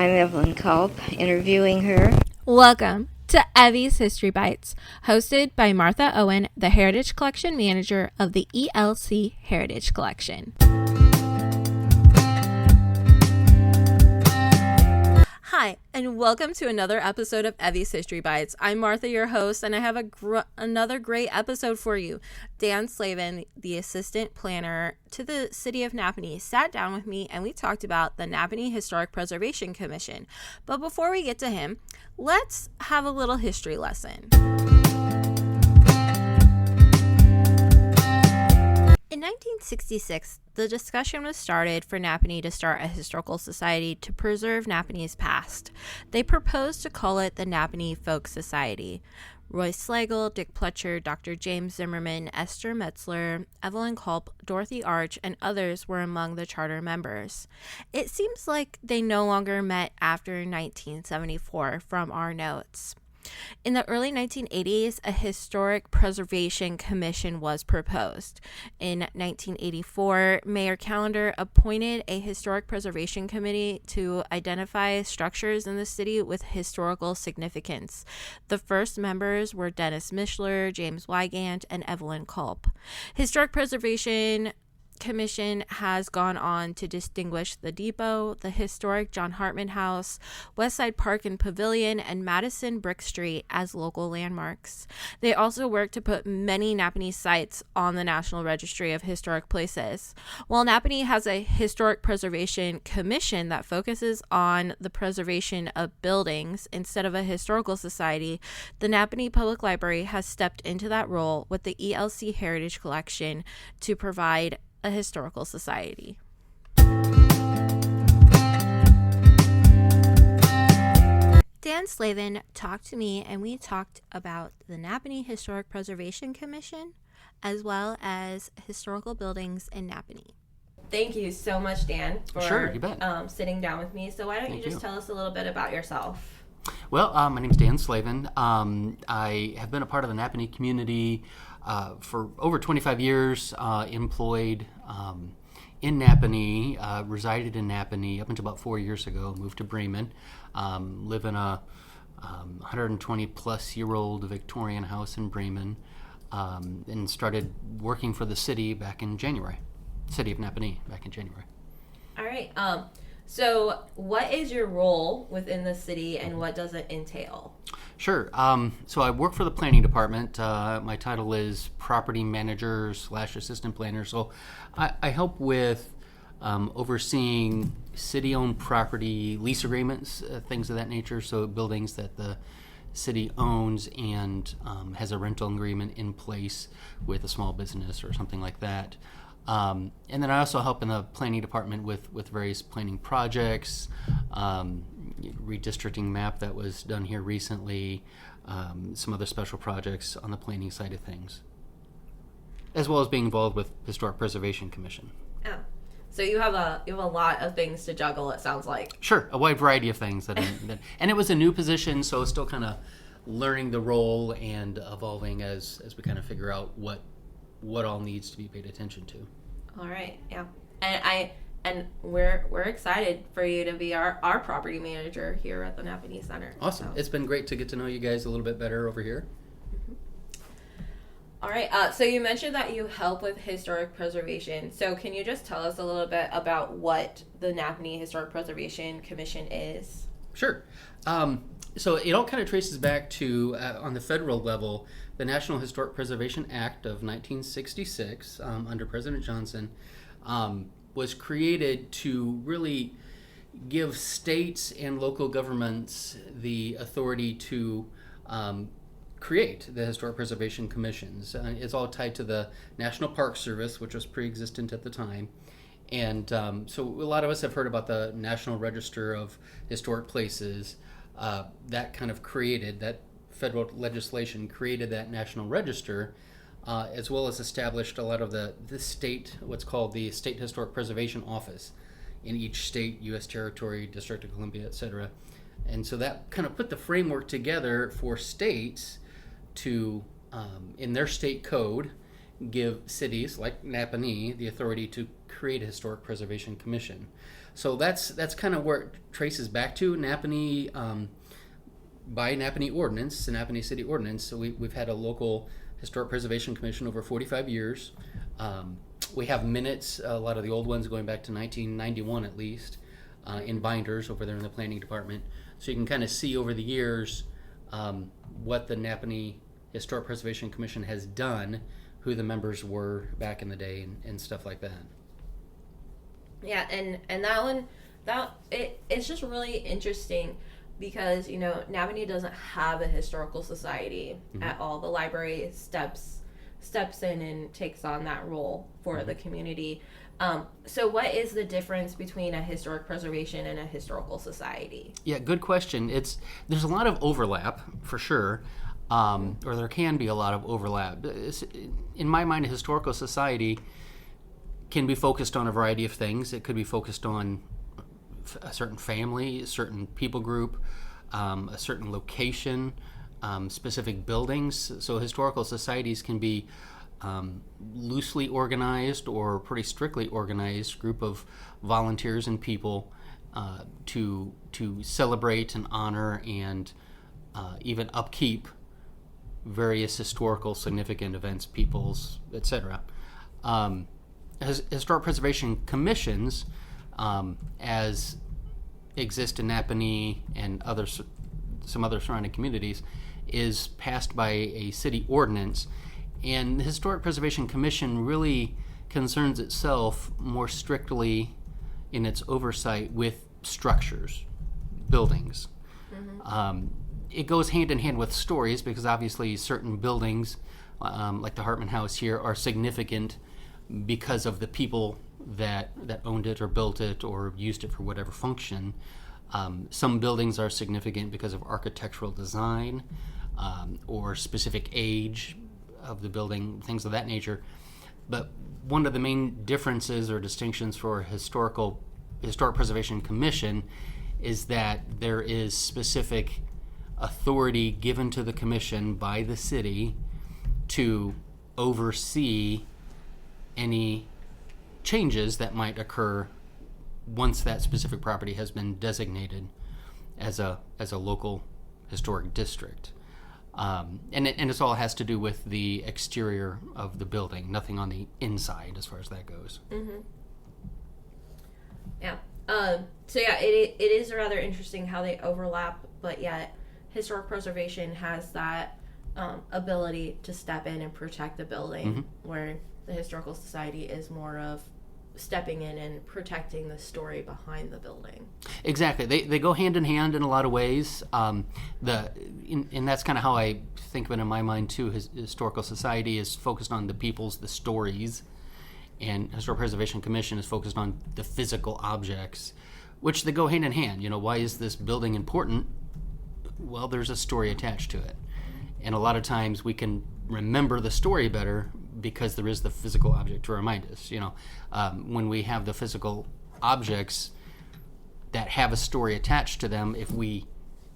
I'm Evelyn Culp, interviewing her. Welcome to Evie's History Bites, hosted by Martha Owen, the Heritage Collection Manager of the ELC Heritage Collection. Hi, and welcome to another episode of Evie's History Bites. I'm Martha, your host, and I have another great episode for you. Dan Slaven, the assistant planner to the city of Napanee, sat down with me and we talked about the Napanee Historic Preservation Commission. But before we get to him, let's have a little history lesson. In 1966, the discussion was started for Napanee to start a historical society to preserve Napanee's past. They proposed to call it the Napanee Folk Society. Roy Slagle, Dick Pletcher, Dr. James Zimmerman, Esther Metzler, Evelyn Culp, Dorothy Arch, and others were among the charter members. It seems like they no longer met after 1974 from our notes. In the early 1980s, a Historic Preservation Commission was proposed. In 1984, Mayor Callender appointed a Historic Preservation Committee to identify structures in the city with historical significance. The first members were Dennis Mishler, James Wygant, and Evelyn Culp. Historic Preservation Commission has gone on to distinguish the Depot, the historic John Hartman House, Westside Park and Pavilion, and Madison Brick Street as local landmarks. They also work to put many Napanee sites on the National Registry of Historic Places. While Napanee has a Historic Preservation Commission that focuses on the preservation of buildings instead of a historical society, the Napanee Public Library has stepped into that role with the ELC Heritage Collection to provide a historical society. Dan Slaven talked to me and we talked about the Napanee Historic Preservation Commission as well as historical buildings in Napanee. Thank you so much, Dan, for you bet. Sitting down with me. So why don't you just tell us a little bit about yourself? Well, my name is Dan Slaven. I have been a part of the Napanee community for over 25 years, employed in Napanee, resided in Napanee up until about 4 years ago, moved to Bremen, live in a 120-plus-year-old Victorian house in Bremen, and started working for the city back in January, city of Napanee back in January. All right. So what is your role within the city and what does it entail? Sure. So I work for the planning department. My title is property manager / assistant planner. So I help with overseeing city-owned property lease agreements, things of that nature. So buildings that the city owns and has a rental agreement in place with a small business or something like that. And then I also help in the planning department with various planning projects, redistricting map that was done here recently, some other special projects on the planning side of things, as well as being involved with Historic Preservation Commission. Oh, so you have a lot of things to juggle, it sounds like. Sure, a wide variety of things and it was a new position, so still kind of learning the role and evolving as we kind of figure out what all needs to be paid attention to. All right, yeah, and we're excited for you to be our property manager here at the Napanee Center. Awesome, so. It's been great to get to know you guys a little bit better over here. Mm-hmm. All right, so you mentioned that you help with historic preservation. So can you just tell us a little bit about what the Napanee Historic Preservation Commission is? Sure. So it all kind of traces back to, on the federal level, the National Historic Preservation Act of 1966 under President Johnson was created to really give states and local governments the authority to create the Historic Preservation Commissions. It's all tied to the National Park Service, which was pre-existent at the time. And so a lot of us have heard about the National Register of Historic Places. That kind of created, that federal legislation created that national register, as well as established a lot of the state, what's called the State Historic Preservation Office in each state, U.S. territory, District of Columbia, etc. And so that kind of put the framework together for states to, in their state code, give cities like Napanee the authority to create a historic preservation commission. So that's kind of where it traces back to Napanee, by Napanee ordinance, the Napanee City Ordinance. So we've had a local Historic Preservation Commission over 45 years. We have minutes, a lot of the old ones going back to 1991 at least, in binders over there in the planning department. So you can kind of see over the years what the Napanee Historic Preservation Commission has done, who the members were back in the day, and stuff like that. Yeah, and that one, it's just really interesting because, Napanee doesn't have a historical society at all. The library steps in and takes on that role for the community. So what is the difference between a historic preservation and a historical society? Yeah, good question. There's a lot of overlap, for sure, or there can be a lot of overlap. In my mind, a historical society can be focused on a variety of things. It could be focused on a certain family, a certain people group, a certain location, specific buildings. So historical societies can be loosely organized or pretty strictly organized group of volunteers and people to celebrate and honor and even upkeep various historical significant events, peoples, etc. Historic preservation commissions, as exist in Napanee and some other surrounding communities, is passed by a city ordinance, and the Historic Preservation Commission really concerns itself more strictly in its oversight with structures, buildings. It goes hand in hand with stories because obviously certain buildings, like the Hartman House here, are significant because of the people that owned it or built it or used it for whatever function. Some buildings are significant because of architectural design or specific age of the building, things of that nature. But one of the main differences or distinctions for a Historic Preservation Commission is that there is specific authority given to the commission by the city to oversee any changes that might occur once that specific property has been designated as a local historic district. And this all has to do with the exterior of the building, nothing on the inside as far as that goes. Yeah. So yeah, it is rather interesting how they overlap, but yet historic preservation has that ability to step in and protect the building, where the historical society is more of stepping in and protecting the story behind the building. Exactly. They go hand in hand in a lot of ways. And that's kind of how I think of it in my mind too. Historical society is focused on the peoples, the stories, and Historic Preservation Commission is focused on the physical objects, which they go hand in hand. Why is this building important? Well, there's a story attached to it. And a lot of times we can remember the story better because there is the physical object to remind us. When we have the physical objects that have a story attached to them, if we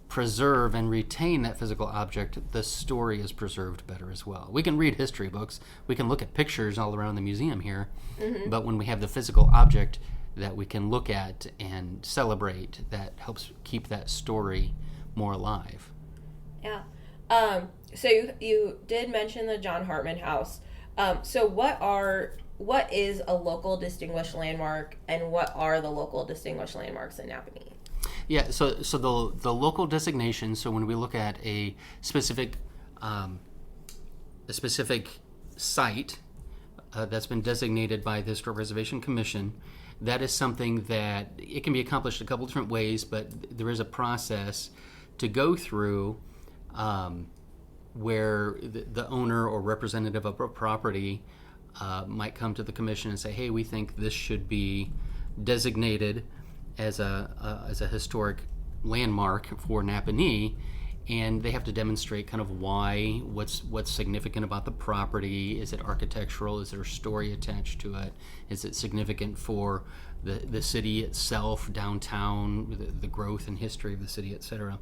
preserve and retain that physical object, the story is preserved better as well. We can read history books, we can look at pictures all around the museum here, but when we have the physical object that we can look at and celebrate, that helps keep that story more alive. Yeah. So you did mention the John Hartman House. So what is a local distinguished landmark, and what are the local distinguished landmarks in Napanee? Yeah, so the local designation. So when we look at a specific site that's been designated by the Historic Preservation Commission, that is something that it can be accomplished a couple different ways, but there is a process to go through where the owner or representative of a property might come to the commission and say, hey, we think this should be designated as a historic landmark for Napanee, and they have to demonstrate kind of why, what's significant about the property. Is it architectural? Is there a story attached to it? Is it significant for the city itself, downtown, the growth and history of the city, etc.?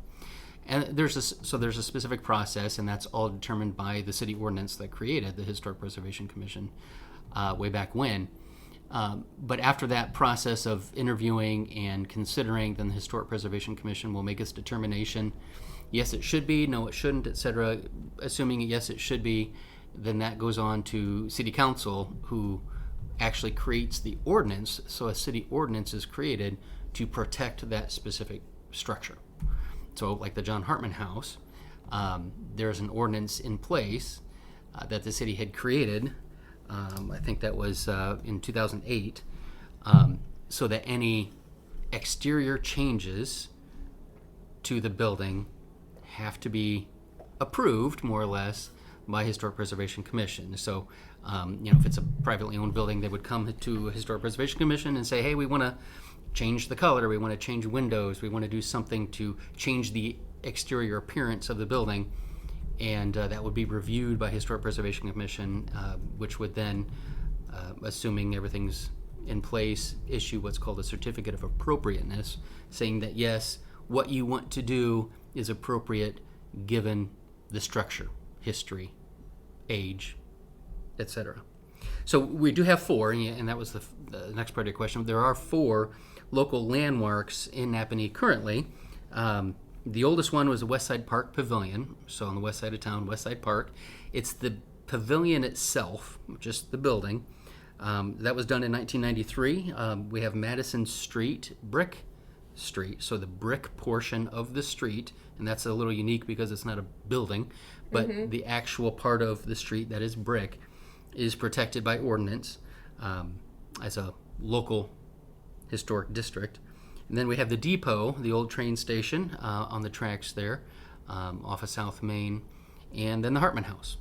And there's a specific process, and that's all determined by the city ordinance that created the Historic Preservation Commission way back when. But after that process of interviewing and considering, then the Historic Preservation Commission will make its determination. Yes, it should be. No, it shouldn't, etc. Assuming yes, it should be, then that goes on to City Council, who actually creates the ordinance. So a city ordinance is created to protect that specific structure. So like the John Hartman House, there's an ordinance in place that the city had created. I think that was in 2008, so that any exterior changes to the building have to be approved, more or less, by Historic Preservation Commission. So, if it's a privately owned building, they would come to a Historic Preservation Commission and say, hey, we want to change the color, we want to change windows, we want to do something to change the exterior appearance of the building. And that would be reviewed by Historic Preservation Commission, which would then, assuming everything's in place, issue what's called a certificate of appropriateness, saying that yes, what you want to do is appropriate given the structure, history, age, etc. So we do have 4, and that was the next part of your question. There are 4 local landmarks in Napanee currently. The oldest one was the West Side Park Pavilion, so on the west side of town, West Side Park. It's the pavilion itself, just the building. That was done in 1993. We have Madison Street, Brick Street, so the brick portion of the street, and that's a little unique because it's not a building, but the actual part of the street that is brick is protected by ordinance as a local historic district. And then we have the depot, the old train station on the tracks there, off of South Main, and then the Hartman House.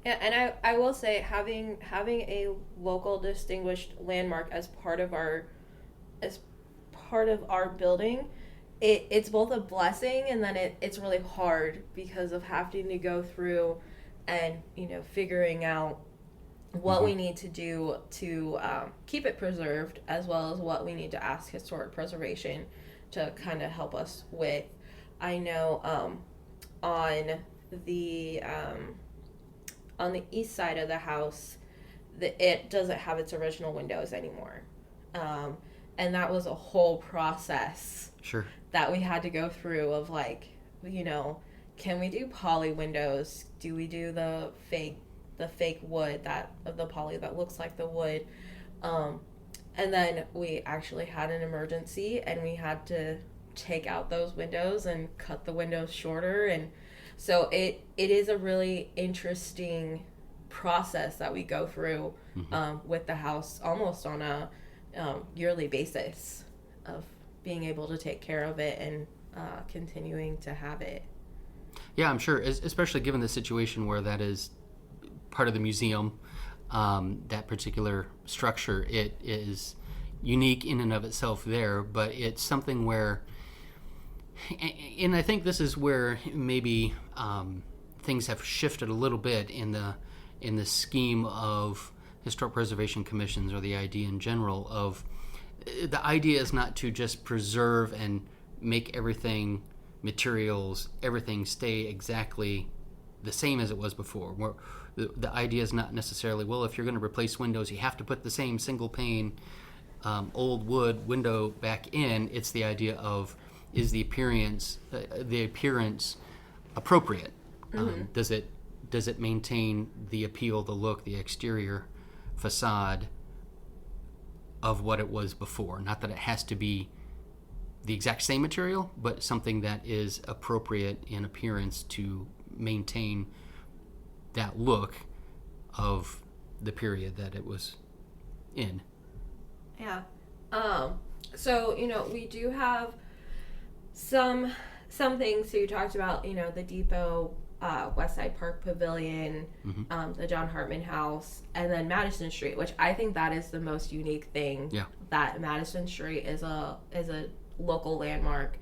Yeah, and I will say having a local distinguished landmark as part of our building, it's both a blessing and then it's really hard because of having to go through and figuring out what we need to do to keep it preserved, as well as what we need to ask Historic Preservation to kind of help us with. I know on the east side of the house, it doesn't have its original windows anymore, and that was a whole process. Sure. That we had to go through of can we do poly windows? Do we do the fake wood of the poly that looks like the wood? And then we actually had an emergency and we had to take out those windows and cut the windows shorter. And so it is a really interesting process that we go through with the house almost on a yearly basis of being able to take care of it and continuing to have it. Yeah, I'm sure, especially given the situation where that is part of the museum, that particular structure, it is unique in and of itself there, but it's something where, and I think this is where maybe things have shifted a little bit in the scheme of historic preservation commissions, or the idea in general of, the idea is not to just preserve and make everything, materials, everything stay exactly the same as it was before. The idea is not necessarily, well, if you're going to replace windows, you have to put the same single pane, old wood window back in. It's the idea of, is the appearance appropriate? Does it maintain the appeal, the look, the exterior facade of what it was before? Not that it has to be the exact same material, but something that is appropriate in appearance to maintain that look of the period that it was in. Yeah. So, we do have some things. So you talked about, the depot, West Side Park Pavilion, the John Hartman House, and then Madison Street, which I think that is the most unique thing. Yeah. That Madison Street is a local landmark.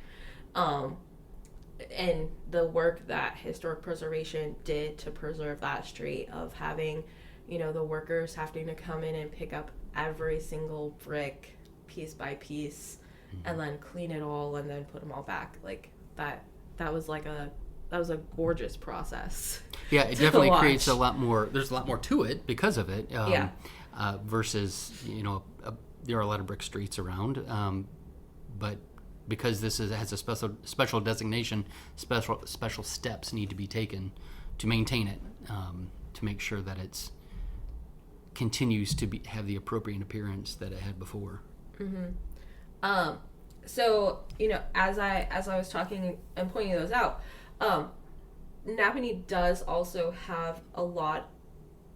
And the work that Historic Preservation did to preserve that street, of having, the workers having to come in and pick up every single brick piece by piece and then clean it all and then put them all back. Like that was a gorgeous process. Yeah, it definitely creates a lot more. There's a lot more to it because of it. versus, there are a lot of brick streets around, but because has a special designation, special steps need to be taken to maintain it, to make sure that it's continues to have the appropriate appearance that it had before. Mm-hmm. So as I was talking and pointing those out, Napanee does also have a lot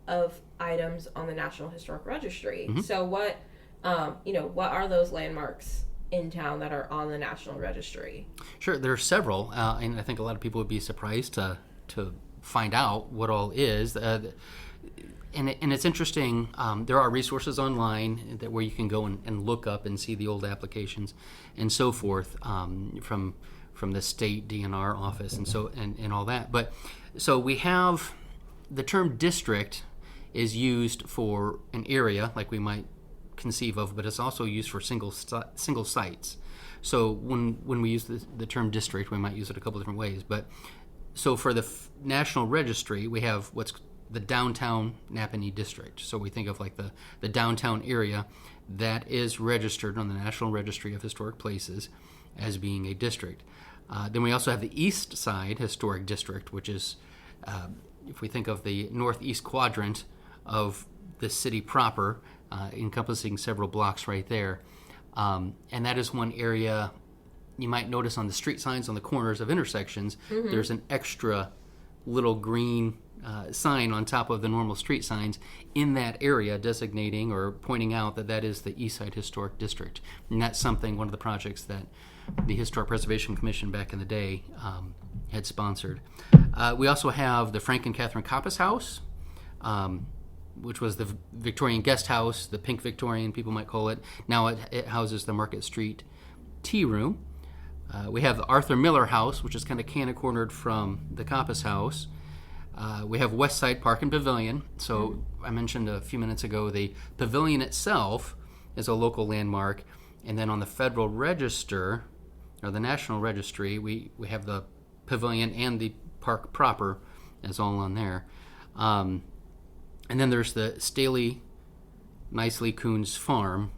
of items on the National Historic Registry. Mm-hmm. So what are those landmarks in town that are on the National Registry? Sure, there are several, and I think a lot of people would be surprised to find out what all is. And it's interesting. There are resources online where you can go and look up and see the old applications and so forth from the state DNR office and all that. But so we have the term district is used for an area like we might conceive of, but it's also used for single sites. So when we use the term district, we might use it a couple different ways. But so for the National Registry, we have what's the downtown Napanee district. So we think of like the downtown area that is registered on the National Registry of Historic Places as being a district. Then we also have the East Side Historic District, which is, if we think of the northeast quadrant of the city proper, encompassing several blocks right there. And that is one area you might notice on the street signs on the corners of intersections. Mm-hmm. There's an extra little green sign on top of the normal street signs in that area designating or pointing out that is the East Side Historic District. And that's one of the projects that the Historic Preservation Commission back in the day had sponsored. We also have the Frank and Catherine Coppice House, which was the Victorian guest house, the Pink Victorian, people might call it. Now it houses the Market Street Tea Room. We have the Arthur Miller House, which is kind of cornered from the Coppice House. We have West Side Park and Pavilion. So I mentioned a few minutes ago the pavilion itself is a local landmark. And then on the Federal Register, or the National Registry, we have the pavilion and the park proper as all on there. And then there's the Staley Nicely Coons Farm,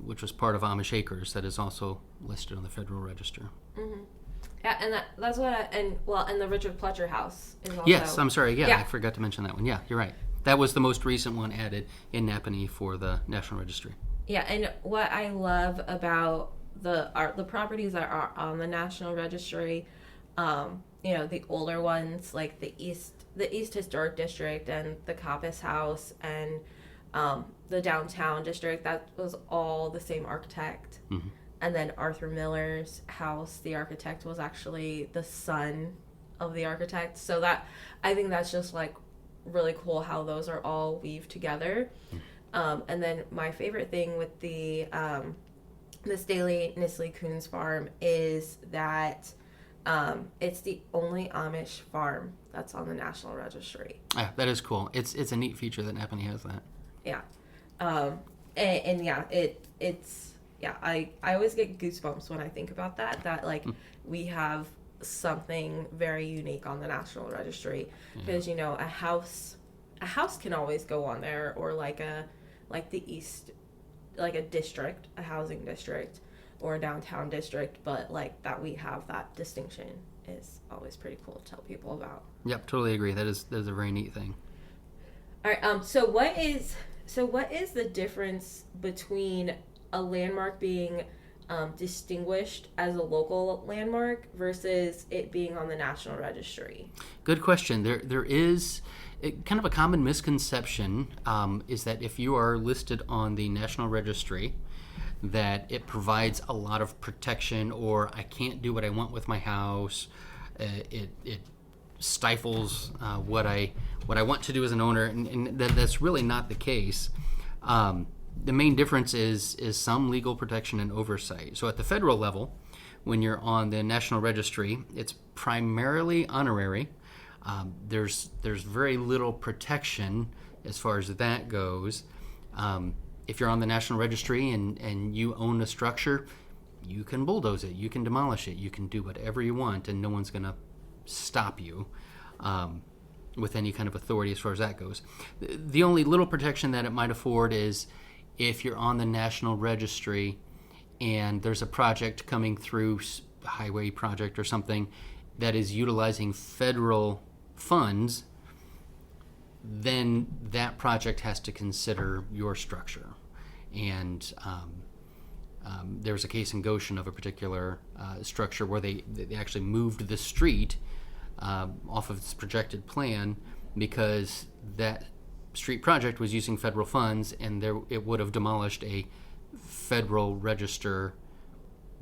which was part of Amish Acres, that is also listed on the Federal Register. Mm-hmm. Yeah, and that's what and the Richard Pletcher House is also. Yes, I'm sorry. Yeah, I forgot to mention that one. Yeah, you're right. That was the most recent one added in Napanee for the National Registry. Yeah, and what I love about the properties that are on the National Registry, the older ones like the East Historic District and the Coppice House and the Downtown District, that was all the same architect. Mm-hmm. And then Arthur Miller's house, the architect was actually the son of the architect. So I think that's just like really cool how those are all weaved together. And then my favorite thing with the Staley Nicely Coons Farm is that it's the only Amish farm that's on the National Registry. Yeah, that is cool. It's a neat feature that Napanee has that. Yeah. And yeah, it's yeah, I always get goosebumps when I think about that we have something very unique on the National Registry, because a house can always go on there, or like the East, like a district, a housing district, or a downtown district, but like that we have that distinction is always pretty cool to tell people about. Yep, totally agree. That is a very neat thing. All right, so what is the difference between a landmark being distinguished as a local landmark versus it being on the National Registry? Good question. There is kind of a common misconception is that if you are listed on the National Registry, that it provides a lot of protection, or I can't do what I want with my house. It stifles what I want to do as an owner, and that's really not the case. The main difference is some legal protection and oversight. So at the federal level, when you're on the National Registry, it's primarily honorary. There's very little protection as far as that goes. If you're on the National Registry and you own a structure, you can bulldoze it, you can demolish it, you can do whatever you want, and no one's going to stop you. with any kind of authority as far as that goes. The only little protection that it might afford is if you're on the National Registry and there's a project coming through, a highway project or something, that is utilizing federal funds, then that project has to consider your structure. And there was a case in Goshen of a particular structure where they actually moved the street off of its projected plan because that street project was using federal funds, and it would have demolished a Federal Register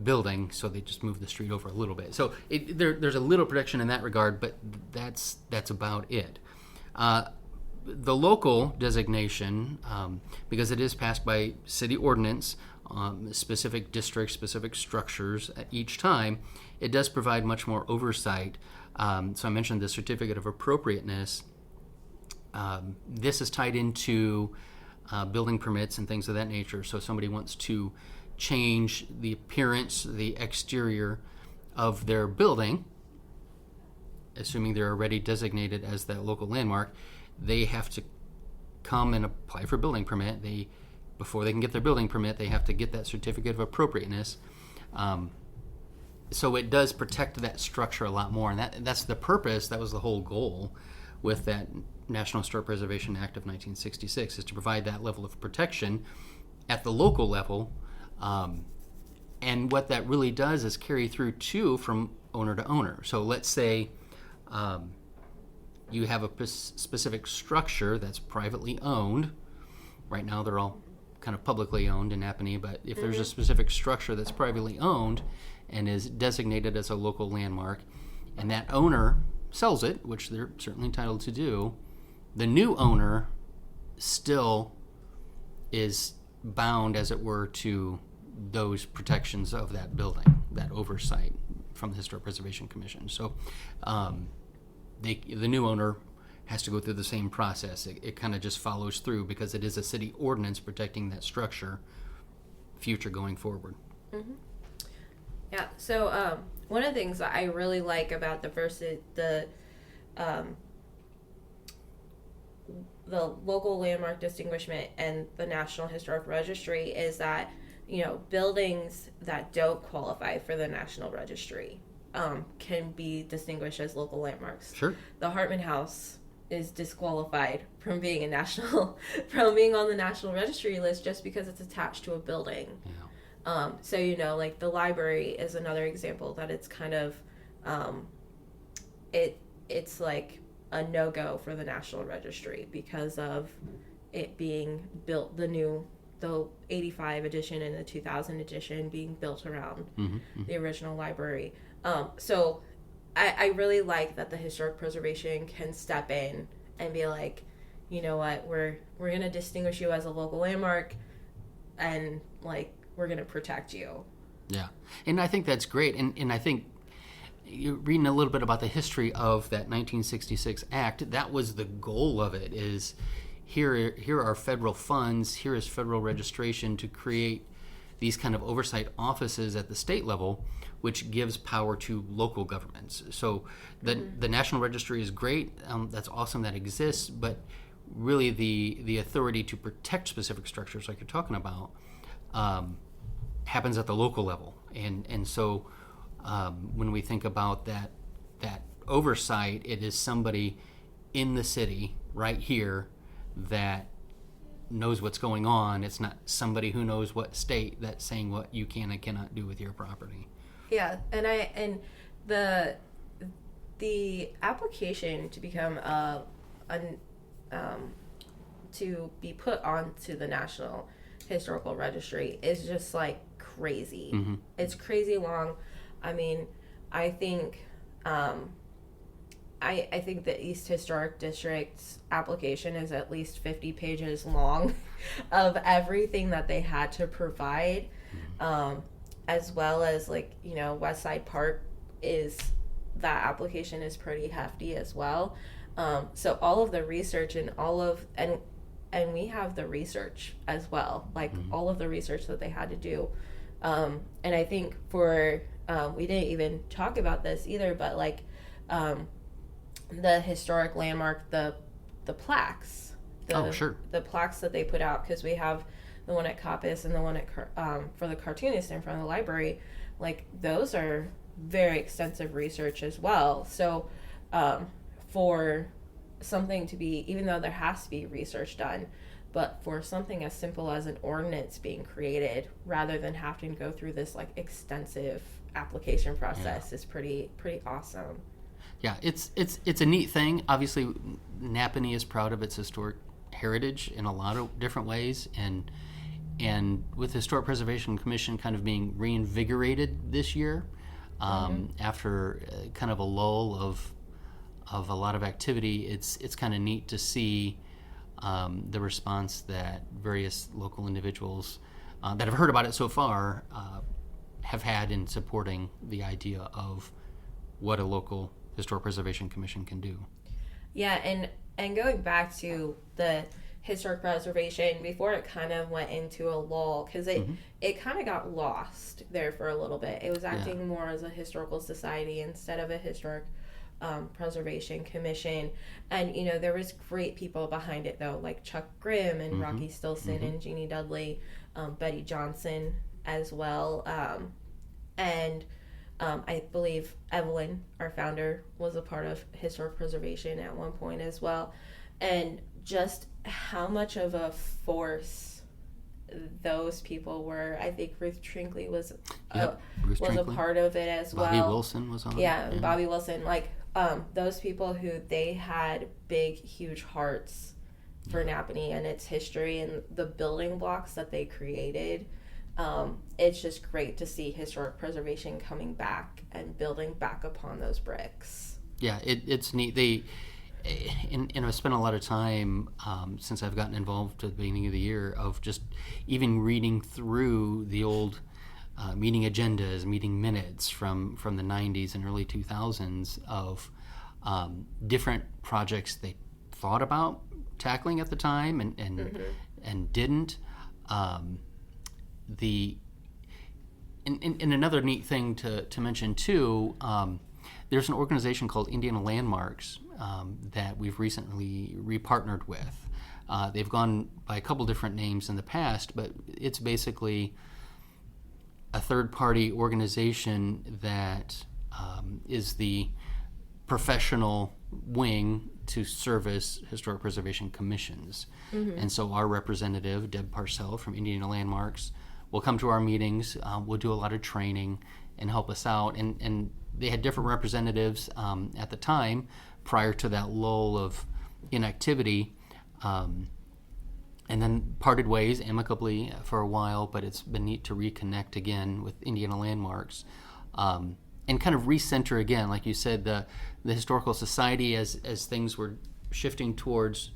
building, so they just moved the street over a little bit. So there's a little protection in that regard, but that's about it. The local designation, because it is passed by city ordinance, specific districts, specific structures at each time, it does provide much more oversight. So I mentioned the certificate of appropriateness. This is tied into building permits and things of that nature. So if somebody wants to change the appearance, the exterior of their building, assuming they're already designated as that local landmark, they have to come and apply for a building permit. Before they can get their building permit, they have to get that certificate of appropriateness. So it does protect that structure a lot more, and that's the purpose. That was the whole goal with that National Historic Preservation Act of 1966, is to provide that level of protection at the local level. And what that really does is carry through too from owner to owner. So let's say you have a specific structure that's privately owned. Right now they're all kind of publicly owned in Napanee, but if there's a specific structure that's privately owned and is designated as a local landmark, and that owner sells it, which they're certainly entitled to do, the new owner still is bound, as it were, to those protections of that building, that oversight from the Historic Preservation Commission. So the new owner has to go through the same process. It kind of just follows through because it is a city ordinance protecting that structure future going forward. Mm-hmm. Yeah, so one of the things that I really like about the local landmark distinguishment and the National Historic Registry is that, buildings that don't qualify for the National Registry can be distinguished as local landmarks. Sure. The Hartman House is disqualified from being from being on the National Registry list just because it's attached to a building. Yeah. So, like the library is another example that it's kind of, it's like a no-go for the National Registry because of it being built, the 85 edition and the 2000 edition being built around the original library. So I really like that the Historic Preservation can step in and be like, you know what, we're going to distinguish you as a local landmark, and like, we're going to protect you. Yeah. And I think that's great. And I think you're reading a little bit about the history of that 1966 Act. That was the goal of it, is here are federal funds, here is federal registration to create these kind of oversight offices at the state level, which gives power to local governments. So the National Registry is great. That's awesome that exists. But really the authority to protect specific structures like you're talking about happens at the local level. And so when we think about that oversight, it is somebody in the city right here that knows what's going on. It's not somebody who knows what state that's saying what you can and cannot do with your property. Yeah, and the application to become to be put onto the National Historical Registry is just like crazy. Mm-hmm. It's crazy long. I mean, I think I think the East Historic District's application is at least 50 pages long of everything that they had to provide, as well as West Side Park that application is pretty hefty as well. So all of the research and we have the research as well, all of the research that they had to do. And I think we didn't even talk about this either, but the historic landmark, the plaques. Oh, sure. The plaques that they put out, because we have the one at Coppice and the one at for the cartoonist in front of the library. Like, those are very extensive research as well. So for something to be, even though there has to be research done, but for something as simple as an ordinance being created, rather than having to go through this like extensive application process, is pretty awesome. Yeah, it's a neat thing. Obviously, Napanee is proud of its historic heritage in a lot of different ways, and with the Historic Preservation Commission kind of being reinvigorated this year, after kind of a lull of a lot of activity, it's kind of neat to see the response that various local individuals that have heard about it so far have had in supporting the idea of what a local Historic Preservation Commission can do. Yeah, and going back to the historic preservation, before it kind of went into a lull, because it kind of got lost there for a little bit. It was acting more as a historical society instead of a historic preservation commission. And there was great people behind it though, like Chuck Grimm and Rocky Stilson and Jeannie Dudley, Betty Johnson as well, and I believe Evelyn, our founder, was a part of historic preservation at one point as well. And just how much of a force those people were. I think Ruth Trinkley was a part of it as well. Bobby Wilson was on it. Yeah, Bobby Wilson. Like, those people who they had big, huge hearts for Napanee and its history and the building blocks that they created. It's just great to see historic preservation coming back and building back upon those bricks. Yeah, it's neat. I've spent a lot of time since I've gotten involved at the beginning of the year of just even reading through the old meeting agendas, meeting minutes from the 90s and early 2000s of different projects they thought about tackling at the time and didn't. And another neat thing to mention too, there's an organization called Indiana Landmarks that we've recently repartnered with. They've gone by a couple different names in the past, but it's basically a third-party organization that is the professional wing to service historic preservation commissions. And so our representative, Deb Parcell from Indiana Landmarks, will come to our meetings. We'll do a lot of training and help us out. And they had different representatives at the time prior to that lull of inactivity, and then parted ways amicably for a while, but it's been neat to reconnect again with Indiana Landmarks and kind of recenter again, like you said, the Historical Society as things were shifting towards,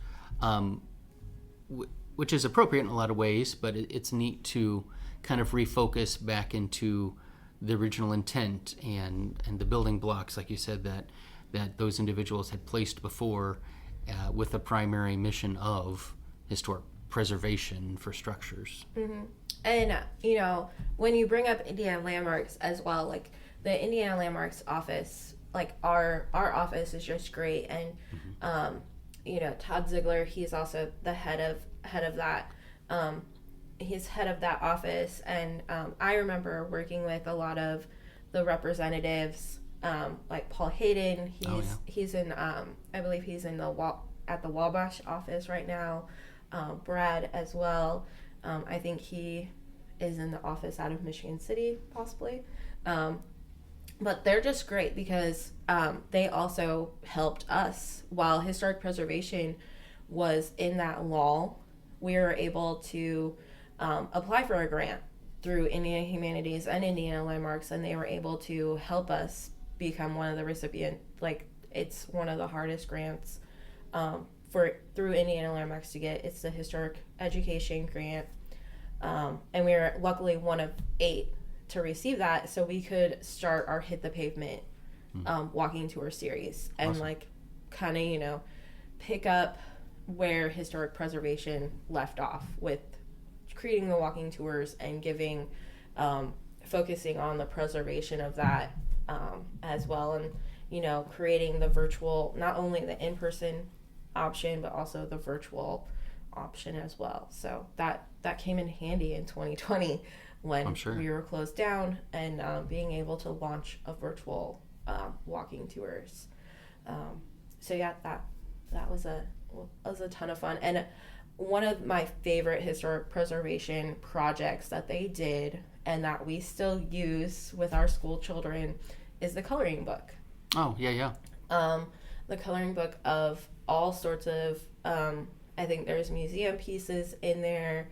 which is appropriate in a lot of ways, but it's neat to kind of refocus back into the original intent and the building blocks, like you said, that those individuals had placed before with the primary mission of historic preservation for structures. And, when you bring up Indiana Landmarks as well, like the Indiana Landmarks office, like our office is just great. And, Todd Ziegler, he's also the head of that. He's head of that office. And I remember working with a lot of the representatives, like Paul Hayden. He's in, I believe he's in at the Wabash office right now. Brad as well. I think he is in the office out of Michigan City, possibly. But they're just great because they also helped us. While historic preservation was in that lull, we were able to apply for a grant through Indiana Humanities and Indiana Landmarks, and they were able to help us become one of the recipients. Like, it's one of the hardest grants through Indiana Landmarks to get. It's the Historic Education Grant, and we were luckily one of 8 to receive that, so we could start our Hit the Pavement walking tour series and like kind of pick up where historic preservation left off with creating the walking tours and focusing on the preservation of that as well. And creating the virtual, not only the in-person option, but also the virtual option as well. So that came in handy in 2020 when we were closed down, and being able to launch a virtual walking tours. So yeah, that was a ton of fun. And one of my favorite historic preservation projects that they did and that we still use with our school children is the coloring book. Oh, yeah. The coloring book of all sorts of, I think there's museum pieces in there.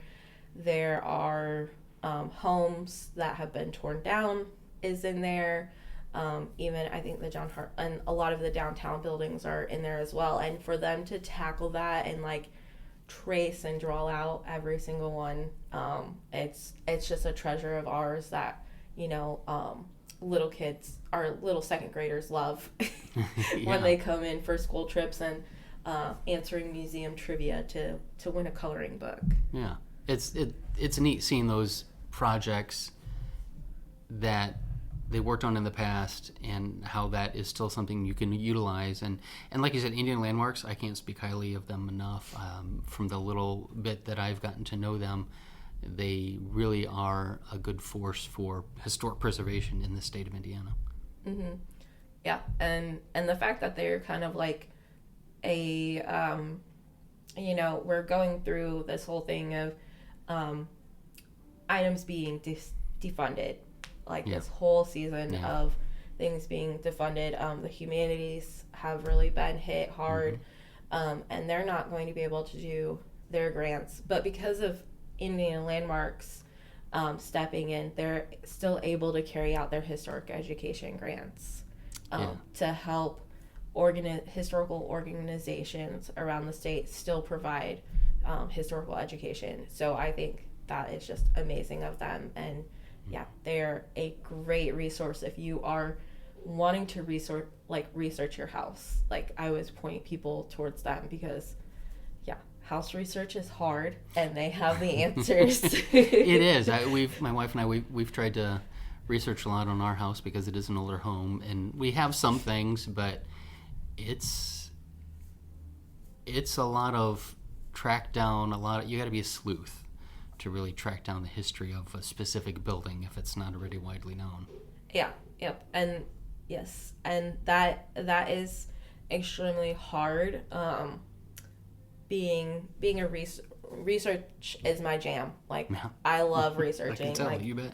There are homes that have been torn down is in there. Even I think the John Hart and a lot of the downtown buildings are in there as well. And for them to tackle that and trace and draw out every single one, it's just a treasure of ours that little kids, our little second graders love when they come in for school trips and answering museum trivia to win a coloring book. Yeah, it's neat seeing those projects that they worked on in the past and how that is still something you can utilize. And like you said, Indian Landmarks, I can't speak highly of them enough. From the little bit that I've gotten to know them, they really are a good force for historic preservation in the state of Indiana. Mm-hmm. Yeah, and the fact that they're kind of like a, we're going through this whole thing of items being defunded, this whole season of things being defunded. The humanities have really been hit hard, and they're not going to be able to do their grants. But because of Indian Landmarks stepping in, they're still able to carry out their historic education grants to help historical organizations around the state still provide historical education. So I think that is just amazing of them. And yeah, they're a great resource if you are wanting to research your house. I always point people towards them because house research is hard and they have the answers. It is. My wife and I, we've tried to research a lot on our house because it is an older home, and we have some things, but it's a lot of track down, you got to be a sleuth to really track down the history of a specific building if it's not already widely known. Yeah, yep. And yes, and that is extremely hard. Being a research is my jam. I love researching. I can tell, you bet.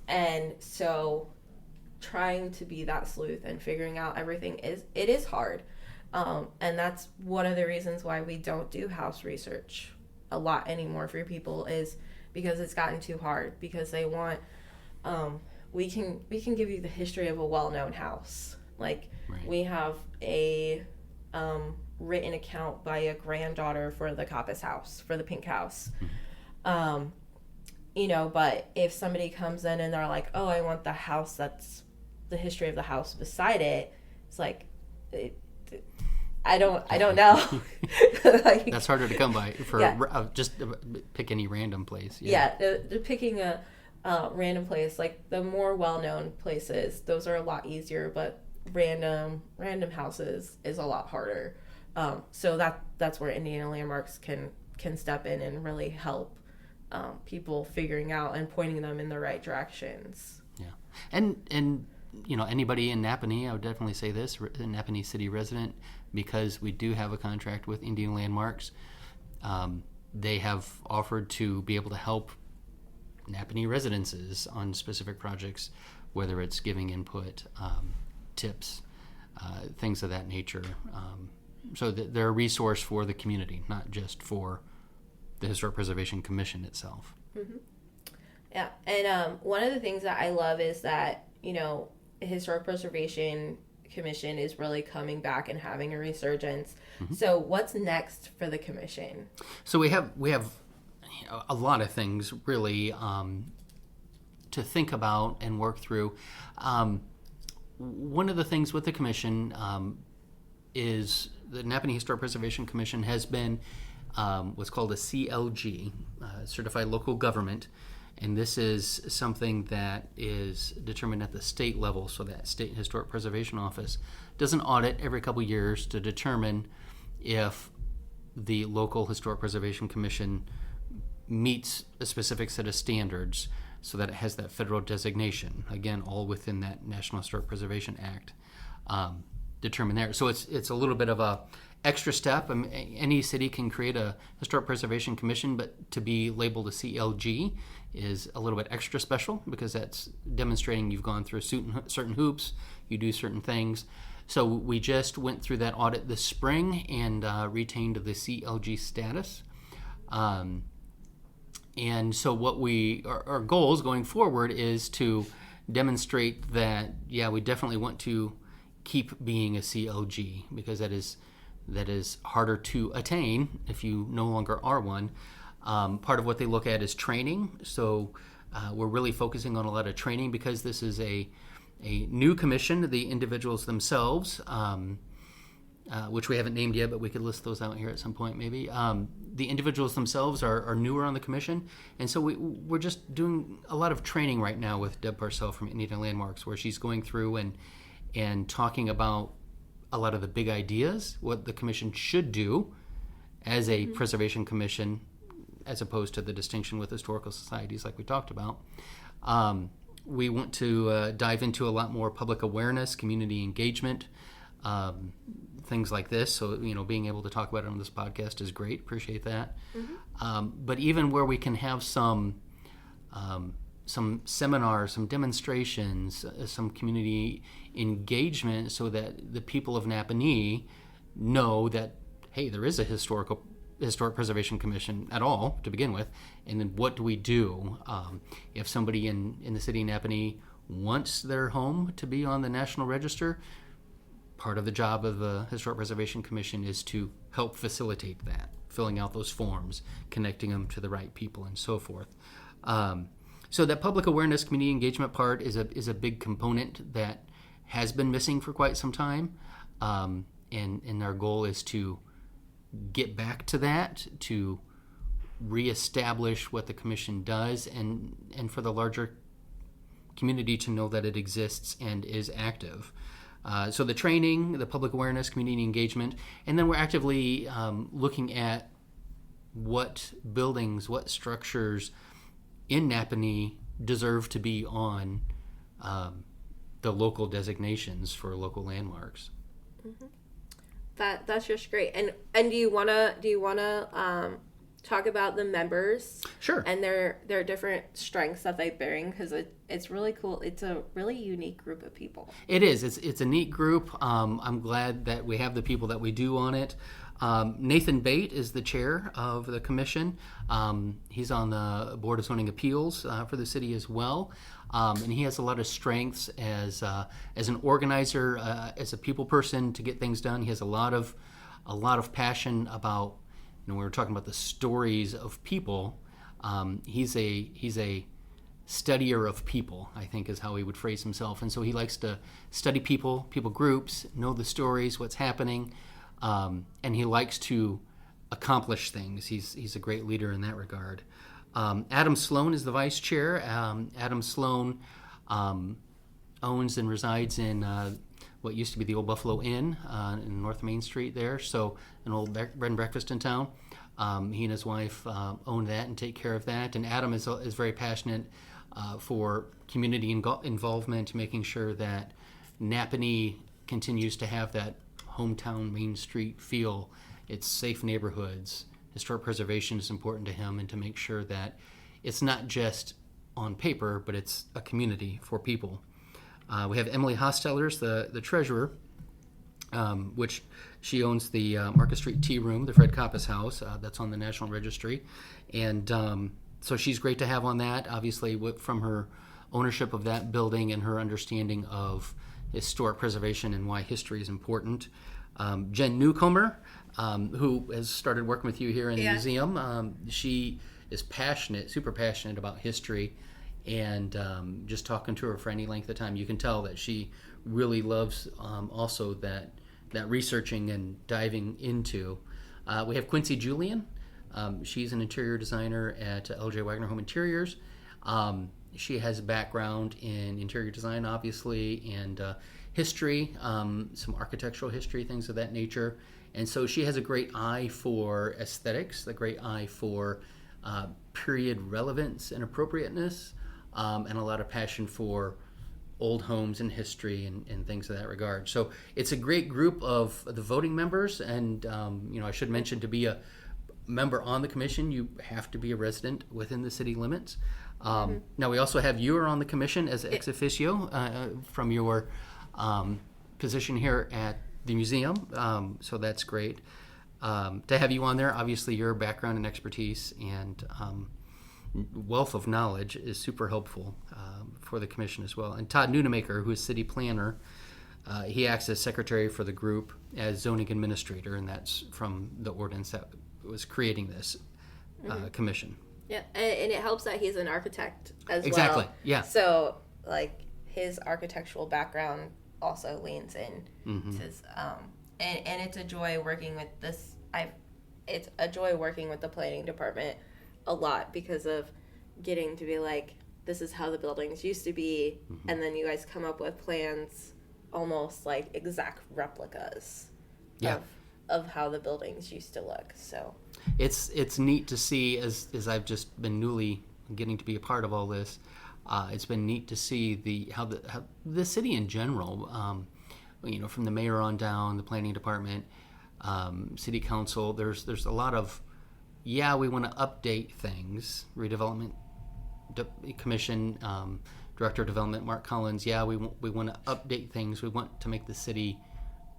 And so trying to be that sleuth and figuring out everything is hard. And that's one of the reasons why we don't do house research a lot anymore for people, is because it's gotten too hard, because they want we can give you the history of a well-known house. Right. We have a written account by a granddaughter for the Coppice house, for the pink house. But if somebody comes in and they're like, oh, I want the house that's the history of the house beside it, it's I don't know. That's harder to come by for just pick any random place. Picking a random place, the more well-known places, those are a lot easier, but random houses is a lot harder. So that's where Indiana Landmarks can step in and really help people figuring out and pointing them in the right directions. Yeah, and anybody in Napanee, I would definitely say this, a Napanee City resident, because we do have a contract with Indian Landmarks. They have offered to be able to help Napanee residences on specific projects, whether it's giving input, tips, things of that nature. So they're a resource for the community, not just for the Historic Preservation Commission itself. Mm-hmm. Yeah, and one of the things that I love is that, Historic Preservation Commission is really coming back and having a resurgence. Mm-hmm. So what's next for the commission? So we have a lot of things really to think about and work through. One of the things with the commission is the Napanee Historic Preservation Commission has been what's called a CLG, Certified Local Government, And this is something that is determined at the state level, so that State Historic Preservation Office does an audit every couple years to determine if the local Historic Preservation Commission meets a specific set of standards so that it has that federal designation. Again, all within that National Historic Preservation Act determined there. So it's a little bit of a extra step. I mean, any city can create a Historic Preservation Commission, but to be labeled a CLG is a little bit extra special because that's demonstrating you've gone through certain hoops, you do certain things. So we just went through that audit this spring and retained the CLG status. And so what our goals going forward is to demonstrate that, yeah, we definitely want to keep being a CLG because that is harder to attain if you no longer are one. Part of what they look at is training. So we're really focusing on a lot of training because this is a new commission. The individuals themselves, which we haven't named yet, but we could list those out here at some point maybe. The individuals themselves are newer on the commission, and so we're just doing a lot of training right now with Deb Parcell from Indiana Landmarks, where she's going through and talking about a lot of the big ideas, what the commission should do as a preservation commission, as opposed to the distinction with historical societies like we talked about. We want to dive into a lot more public awareness, community engagement, things like this. So, being able to talk about it on this podcast is great. Appreciate that. But even where we can have some seminars, some demonstrations, some community engagement so that the people of Napanee know that, hey, there is a Historic Preservation Commission at all to begin with, and then what do we do if somebody in the city of Napanee wants their home to be on the National Register? Part of the job of the Historic Preservation Commission is to help facilitate that, filling out those forms, connecting them to the right people, and so forth. So that public awareness, community engagement part is a big component that has been missing for quite some time, and our goal is to get back to that, to reestablish what the commission does, and for the larger community to know that it exists and is active. So the training, the public awareness, community engagement, and then we're actively looking at what buildings, what structures in Napanee deserve to be on the local designations for local landmarks. Mm-hmm. That's just great. And do you wanna talk about the members? Sure. And their different strengths that they bring, because it's really cool. It's a really unique group of people. It is. It's a neat group. I'm glad that we have the people that we do on it. Nathan Bate is the chair of the commission. He's on the Board of Zoning Appeals for the city as well. And he has a lot of strengths as an organizer, as a people person to get things done. He has a lot of passion about, we were talking about the stories of people. He's a studier of people, I think is how he would phrase himself. And so he likes to study people groups, know the stories, what's happening, and he likes to accomplish things. He's a great leader in that regard. Adam Sloan is the vice chair. Adam Sloan owns and resides in what used to be the Old Buffalo Inn in North Main Street there, so an old bread and breakfast in town. He and his wife own that and take care of that. And Adam is very passionate for community involvement, making sure that Napanee continues to have that hometown Main Street feel. It's safe neighborhoods. Historic preservation is important to him, and to make sure that it's not just on paper, but it's a community for people. We have Emily Hostellers, the treasurer, which she owns the Market Street Tea Room, the Fred Coppice House, that's on the National Registry. And so she's great to have on that, obviously, from her ownership of that building and her understanding of historic preservation and why history is important. Jen Newcomer, who has started working with you here in the museum, she is passionate, super passionate about history. And just talking to her for any length of time, you can tell that she really loves also that researching and diving into. We have Quincy Julian. She's an interior designer at L.J. Wagner Home Interiors. She has a background in interior design, obviously, and history, some architectural history, things of that nature. And so she has a great eye for aesthetics, a great eye for period relevance and appropriateness, and a lot of passion for old homes and history and things of that regard. So it's a great group of the voting members. And, I should mention, to be a member on the commission, you have to be a resident within the city limits. Now, we also have you are on the commission as ex officio from your position here at the museum, so that's great. To have you on there, obviously your background and expertise and wealth of knowledge is super helpful for the commission as well. And Todd Nunemaker, who is city planner, he acts as secretary for the group as zoning administrator, and that's from the ordinance that was creating this commission. Yeah, and it helps that he's an architect as well. Exactly, yeah. So, like, his architectural background also leans in. And it's a joy working with this. It's a joy working with the planning department a lot because of getting to be like, this is how the buildings used to be, and then you guys come up with plans almost like exact replicas of how the buildings used to look. So it's neat to see, as I've just been newly getting to be a part of all this. It's been neat to see how the city in general, from the mayor on down, the planning department, city council. There's a lot of, we want to update things. Redevelopment Commission, Director of Development Mark Collins. We want to update things. We want to make the city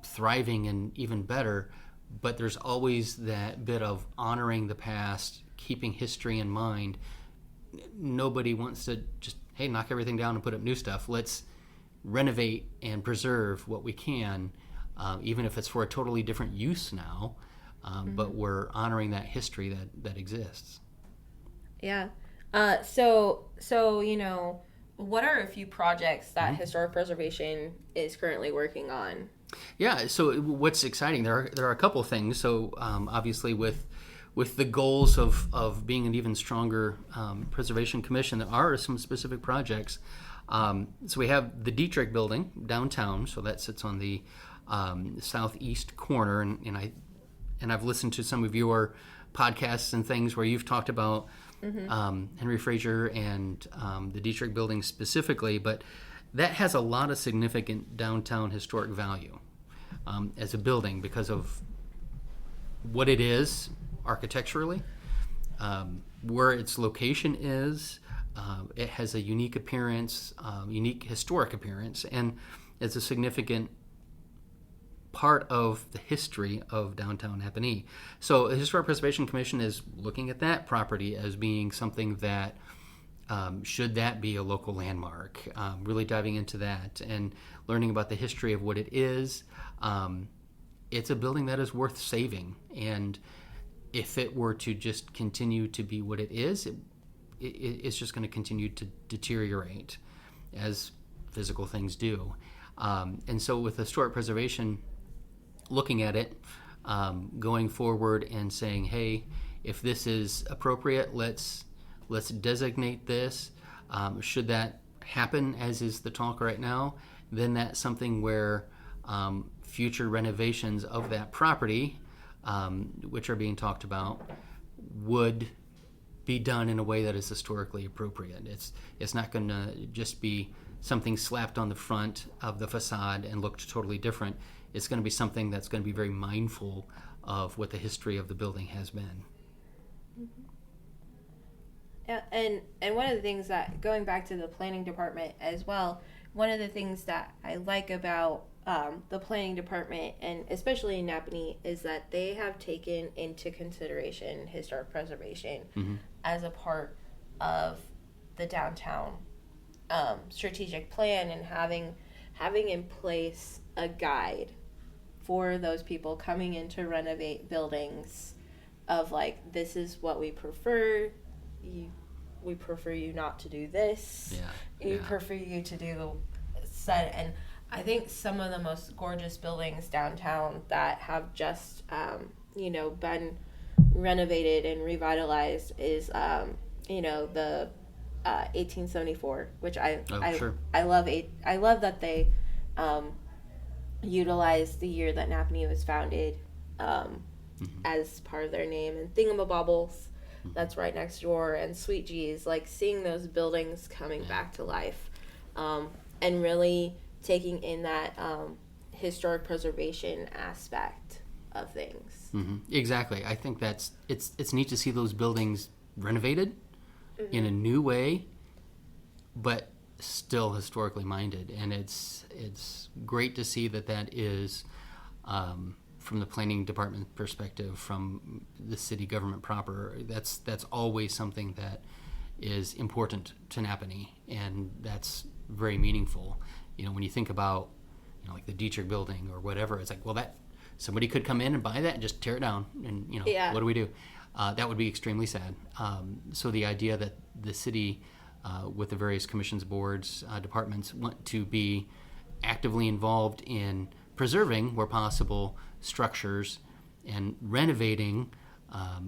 thriving and even better. But there's always that bit of honoring the past, keeping history in mind. Nobody wants to just, hey, knock everything down and put up new stuff. Let's renovate and preserve what we can, even if it's for a totally different use now. But we're honoring that history that exists. Yeah. So what are a few projects that Historic Preservation is currently working on? Yeah, so what's exciting, there are a couple of things. So obviously with the goals of being an even stronger preservation commission, there are some specific projects. So we have the Dietrich building downtown, so that sits on the southeast corner, and I've listened to some of your podcasts and things where you've talked about Henry Fraser and the Dietrich building specifically, but that has a lot of significant downtown historic value as a building because of what it is architecturally, where its location is. It has a unique appearance, unique historic appearance, and it's a significant part of the history of downtown Napanee. So the Historic Preservation Commission is looking at that property as being something that should that be a local landmark, really diving into that and learning about the history of what it is. It's a building that is worth saving, and if it were to just continue to be what it is, it's just going to continue to deteriorate as physical things do. And so with historic preservation, looking at it, going forward and saying, hey, if this is appropriate, let's designate this. Should that happen, as is the talk right now, then that's something where future renovations of that property, which are being talked about, would be done in a way that is historically appropriate. It's not going to just be something slapped on the front of the facade and looked totally different. It's going to be something that's going to be very mindful of what the history of the building has been. Yeah, and one of the things that, going back to the planning department as well, one of the things that I like about the planning department, and especially in Napanee, is that they have taken into consideration historic preservation as a part of the downtown strategic plan, and having in place a guide for those people coming in to renovate buildings of like, this is what we prefer. We prefer you not to do this. We prefer you to do set. And I think some of the most gorgeous buildings downtown that have just been renovated and revitalized is the 1874, which Sure. I love. I love that they utilized the year that Napanee was founded as part of their name, and Thingamabobbles, that's right next door, and Sweet G's, like seeing those buildings coming back to life, and really taking in that historic preservation aspect of things. Exactly. I think it's neat to see those buildings renovated in a new way, but still historically minded, and it's great to see that is from the planning department perspective, from the city government proper. That's always something that is important to Napanee, and that's very meaningful. When you think about like the Dietrich building or whatever, it's like, well, that somebody could come in and buy that and just tear it down, and what do we do? That would be extremely sad. So the idea that the city, with the various commissions, boards, departments, want to be actively involved in preserving, where possible, structures and renovating,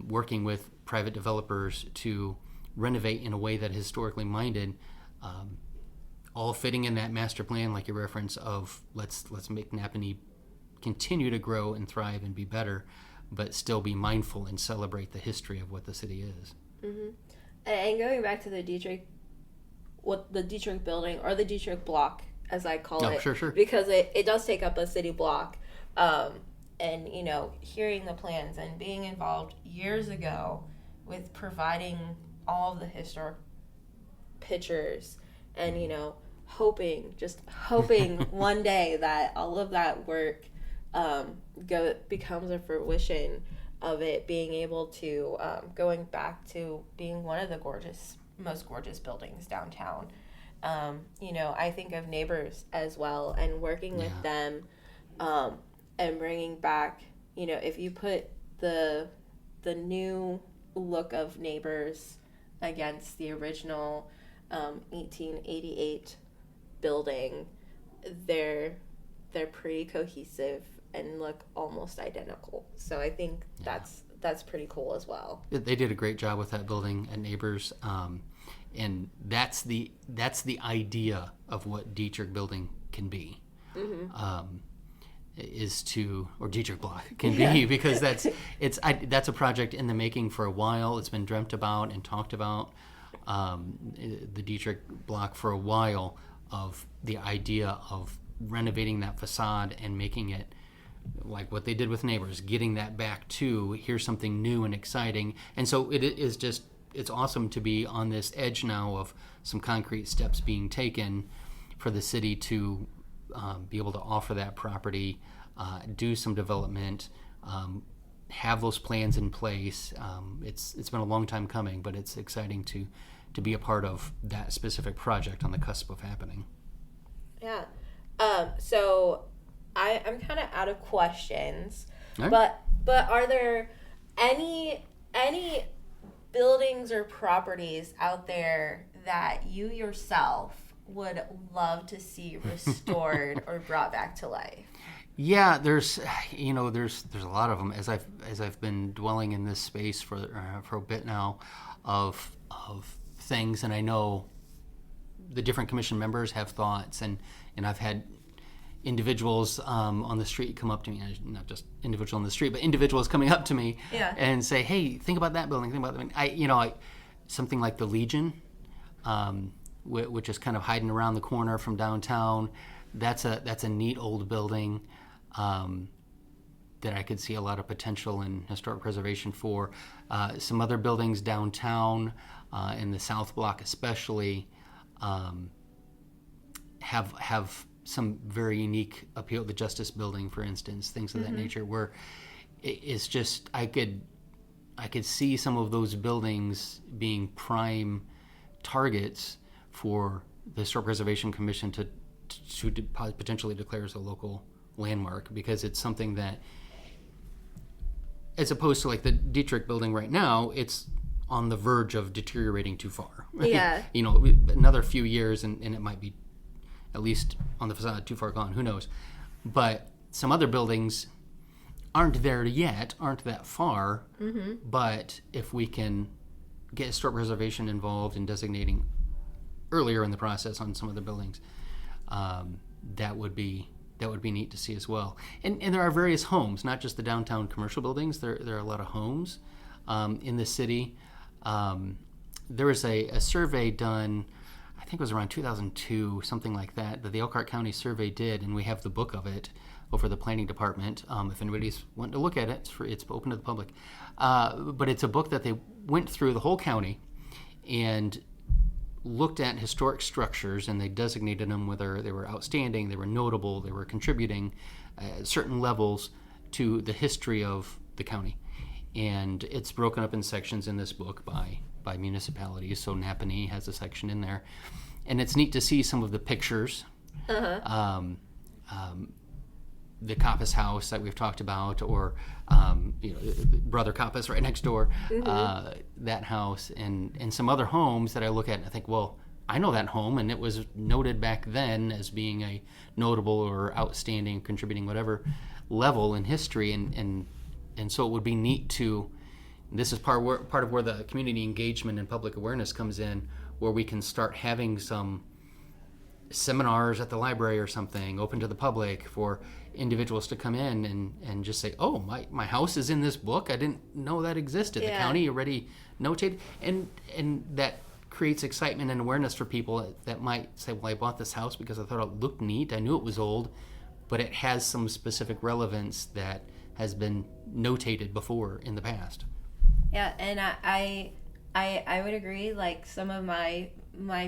working with private developers to renovate in a way that is historically minded, all fitting in that master plan, like you reference, of let's make Napanee continue to grow and thrive and be better, but still be mindful and celebrate the history of what the city is. And going back to the Dietrich building, or the Dietrich block, as I call it, sure. because it does take up a city block, and hearing the plans and being involved years ago with providing all of the historic pictures, and hoping one day that all of that work becomes a fruition of it being able to going back to being one of the most gorgeous buildings downtown. I think of Neighbors as well, and working with them, and bringing back, if you put the new look of Neighbors against the original 1888 building, they're pretty cohesive and look almost identical. So I think that's pretty cool as well. They did a great job with that building at Neighbors, and that's the idea of what Dietrich building can be, or Dietrich block can be, because that's a project in the making for a while. It's been dreamt about and talked about, the Dietrich block, for a while, of the idea of renovating that facade and making it like what they did with Neighbors, getting that back to here's something new and exciting. And so it's awesome to be on this edge now of some concrete steps being taken for the city to be able to offer that property, do some development, have those plans in place. It's been a long time coming, but it's exciting to be a part of that specific project on the cusp of happening. Yeah. So I'm kind of out of questions, right. but are there any buildings or properties out there that you yourself would love to see restored or brought back to life? Yeah, there's a lot of them, as I've been dwelling in this space for a bit now, of things, and I know the different commission members have thoughts, and I've had individuals on the street come up to me, not just individual on the street, but individuals coming up to me and say, "Hey, think about that building. Think about that." Something like the Legion, which is kind of hiding around the corner from downtown. That's a neat old building that I could see a lot of potential in historic preservation for. Some other buildings downtown, in the South Block especially, have some very unique appeal. The Justice Building, for instance, things of that nature, where it's just I could see some of those buildings being prime targets for the Historic Preservation Commission to potentially declare as a local landmark, because it's something that, as opposed to like the Dietrich building right now, it's on the verge of deteriorating too far. Yeah. Another few years and it might be, at least on the facade, too far gone. Who knows? But some other buildings aren't there yet, aren't that far. But if we can get historic preservation involved in designating earlier in the process on some of the buildings. That would be neat to see as well. And there are various homes, not just the downtown commercial buildings. There are a lot of homes in the city. There was a survey done, I think it was around 2002, something like that the Elkhart County Survey did, and we have the book of it over the planning department. If anybody's wanting to look at it, it's open to the public. But it's a book that they went through the whole county and looked at historic structures, and they designated them whether they were outstanding, they were notable, they were contributing certain levels to the history of the county. And it's broken up in sections in this book by municipalities. So Napanee has a section in there, and it's neat to see some of the pictures. The Coppice house that we've talked about, or Brother Coppice right next door, that house, and some other homes that I look at and I think, well, I know that home, and it was noted back then as being a notable or outstanding, contributing whatever level in history, and so it would be neat to. This is part of where the community engagement and public awareness comes in, where we can start having some seminars at the library or something open to the public for individuals to come in and just say, oh, my house is in this book. I didn't know that existed. The county already notated, and that creates excitement and awareness for people that might say, well, I bought this house because I thought it looked neat. I knew it was old, but it has some specific relevance that has been notated before in the past. Yeah, and I would agree. Like, some of my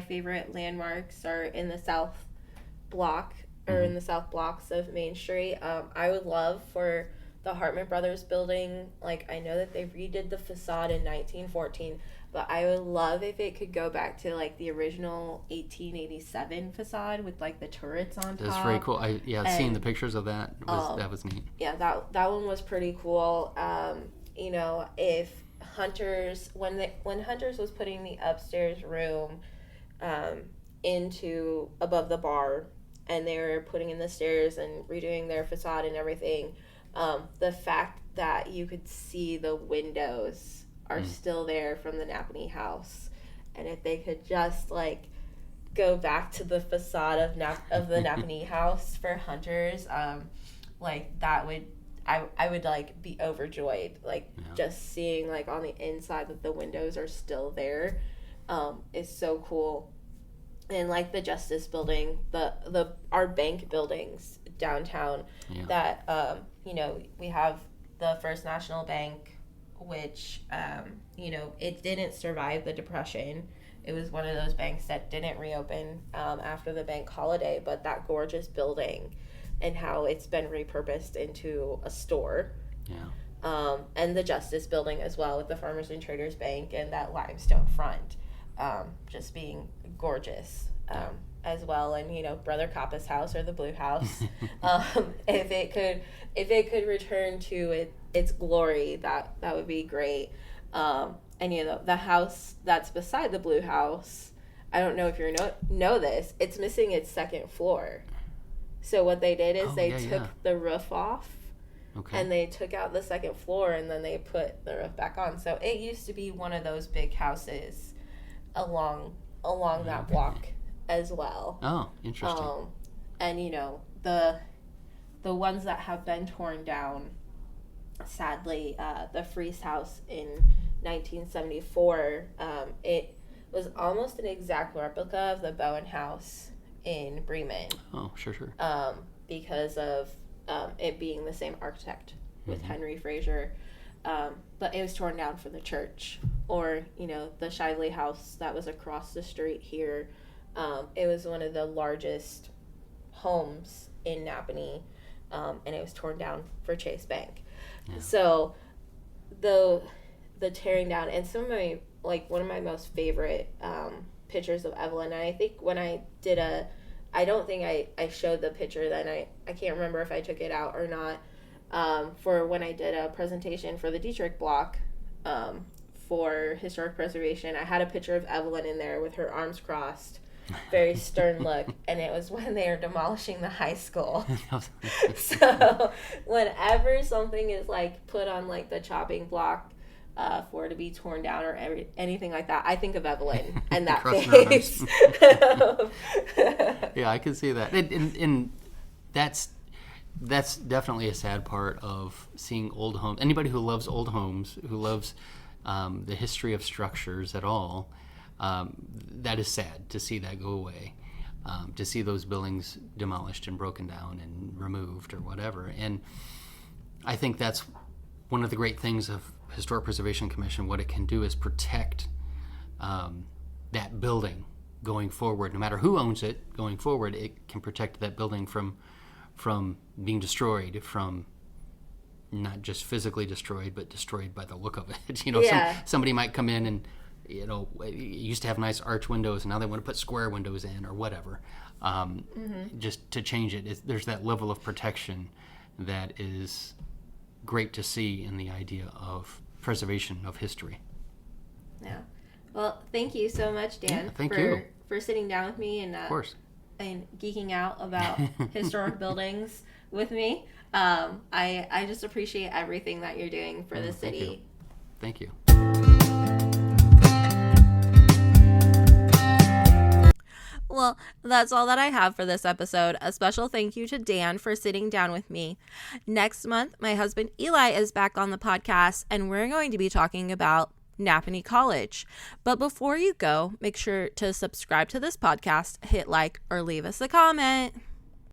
favorite landmarks are in the South Block, or in the South Blocks of Main Street. I would love for the Hartman Brothers building, like, I know that they redid the facade in 1914, but I would love if it could go back to, like, the original 1887 facade with, like, the turrets on top. That's very cool. Seeing the pictures of that was neat. Yeah, that one was pretty cool. If Hunters, when Hunters was putting the upstairs room into above the bar, and they were putting in the stairs and redoing their facade and everything, the fact that you could see the windows are still there from the Napanee house, and if they could just, like, go back to the facade of the Napanee house for Hunters, like, that would, I would, like, be overjoyed, like, just seeing, like, on the inside that the windows are still there, is so cool. And, like, the Justice Building, our bank buildings downtown, that we have the First National Bank, which it didn't survive the Depression. It was one of those banks that didn't reopen after the bank holiday, but that gorgeous building and how it's been repurposed into a store. And the Justice Building as well, with the Farmers and Traders Bank and that limestone front, just being gorgeous as well. And Brother Coppice house, or the Blue House, if it could return to its glory, that would be great. And the house that's beside the Blue House, I don't know if you know this, it's missing its second floor. So what they did is they took the roof off, and they took out the second floor, and then they put the roof back on. So it used to be one of those big houses along that block as well. Oh, interesting. And the ones that have been torn down, sadly, the Freese House in 1974, it was almost an exact replica of the Bowen House in Bremen. Oh, sure. Because of it being the same architect with Henry Fraser. But it was torn down for the church. Or, the Shively House that was across the street here. It was one of the largest homes in Napanee, and it was torn down for Chase Bank. Yeah. So the tearing down, and some of my, like, one of my most favorite pictures of Evelyn, and I think when I did I don't think I showed the picture then, I can't remember if I took it out or not, for when I did a presentation for the Dietrich block for historic preservation. I had a picture of Evelyn in there with her arms crossed, very stern look, and it was when they were demolishing the high school. So whenever something is, like, put on, like, the chopping block for it to be torn down or anything like that. I think of Evelyn and that Crossing her face. Yeah, I can see that. And that's definitely a sad part of seeing old homes. Anybody who loves old homes, who loves the history of structures at all, that is sad to see that go away, to see those buildings demolished and broken down and removed or whatever. And I think that's one of the great things of Historic Preservation Commission. What it can do is protect that building going forward. No matter who owns it going forward, it can protect that building from being destroyed, from not just physically destroyed, but destroyed by the look of it. Somebody might come in and, it used to have nice arch windows, and now they want to put square windows in or whatever. Just to change it, there's that level of protection that is great to see in the idea of preservation of history. Yeah. Well, thank you so much, Dan, for sitting down with me and of course. And geeking out about historic buildings with me. I just appreciate everything that you're doing for the city. Thank you. Well, that's all that I have for this episode. A special thank you to Dan for sitting down with me. Next month, my husband Eli is back on the podcast, and we're going to be talking about Napanee College. But before you go, make sure to subscribe to this podcast, hit like, or leave us a comment.